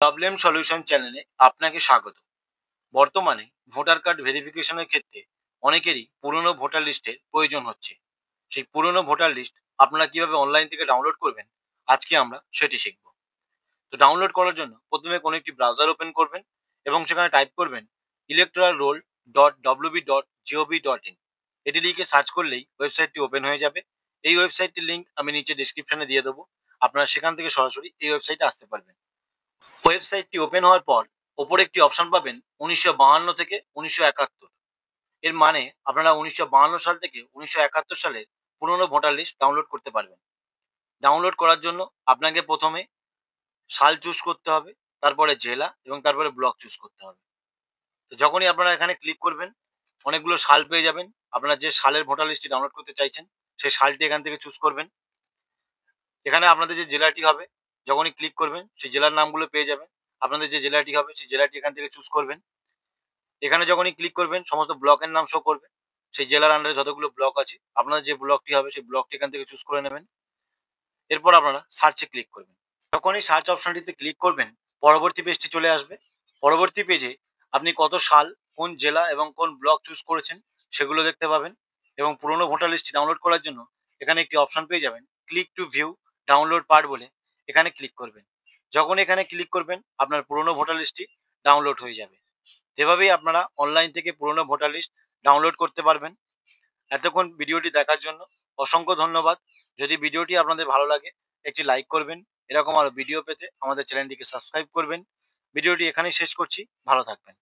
Problem solution চ্যানেলে আপনাকে স্বাগত। বর্তমানে ভোটার কার্ড ভেরিফিকেশনের ক্ষেত্রে অনেকেরই পুরনো ভোটার লিস্টের প্রয়োজন হচ্ছে। সেই পুরনো ভোটার লিস্ট আপনারা কিভাবে অনলাইন থেকে ডাউনলোড করবেন, আজকে আমরা সেটি শিখব। তো ডাউনলোড করার জন্য প্রথমে কোনো একটি ব্রাউজার ওপেন করবেন এবং সেখানে টাইপ করবেন electoralroll.wb.gov.in। এটি লিখে সার্চ করলেই ওয়েবসাইটটি ওপেন হয়ে যাবে। এই ওয়েবসাইটটির লিঙ্ক আমি নিচে ডেসক্রিপশনে দিয়ে দেবো। আপনারা সেখান থেকে সরাসরি এই ওয়েবসাইটে আসতে পারবেন। ওয়েবসাইটটি ওপেন হওয়ার পর ওপরে একটি অপশন পাবেন ১৯৫২ থেকে ১৯৭১। এর মানে আপনারা ১৯৫২ সাল থেকে ১৯৭১ সালের পুরনো ভোটার লিস্ট ডাউনলোড করতে পারবেন। ডাউনলোড করার জন্য আপনাকে প্রথমে সাল চুজ করতে হবে, তারপরে জেলা এবং তারপরে ব্লক চুজ করতে হবে। তো যখনই আপনারা এখানে ক্লিক করবেন, অনেকগুলো সাল পেয়ে যাবেন। আপনারা যে সালের ভোটার লিস্টটি ডাউনলোড করতে চাইছেন, সেই সালটি এখান থেকে চুজ করবেন। এখানে আপনাদের যে জেলাটি হবে, যখনই ক্লিক করবেন সেই জেলার নামগুলো পেয়ে যাবেন। আপনাদের যে জেলাটি হবে সেই জেলাটি এখান থেকে চুজ করবেন। এখানে যখনই ক্লিক করবেন সমস্ত ব্লকের নাম শো করবে। সেই জেলার আন্ডারে যতগুলো ব্লক আছে, আপনার যে ব্লকটি হবে সেই ব্লকটি এখান থেকে চুজ করে নেবেন। এরপর আপনারা সার্চে ক্লিক করবেন। যখনই সার্চ অপশনটিতে ক্লিক করবেন, পরবর্তী পেজটি চলে আসবে। পরবর্তী পেজে আপনি কত সাল, কোন জেলা এবং কোন ব্লক চুজ করেছেন সেগুলো দেখতে পাবেন। এবং পুরনো ভোটার লিস্টটি ডাউনলোড করার জন্য এখানে একটি অপশন পেয়ে যাবেন, click to view download part বলে। এখানে ক্লিক করবেন। যখন এখানে ক্লিক করবেন আপনার পুরনো ভোটার লিস্টটি ডাউনলোড হয়ে যাবে। এভাবেই আপনারা অনলাইন থেকে পুরনো ভোটার লিস্ট ডাউনলোড করতে পারবেন। এতক্ষণ ভিডিওটি দেখার জন্য অসংখ্য ধন্যবাদ। যদি ভিডিওটি আপনাদের ভালো লাগে একটি লাইক করবেন। এরকম আরো ভিডিও পেতে আমাদের চ্যানেলটিকে সাবস্ক্রাইব করবেন। ভিডিওটি এখানেই শেষ করছি। ভালো থাকবেন।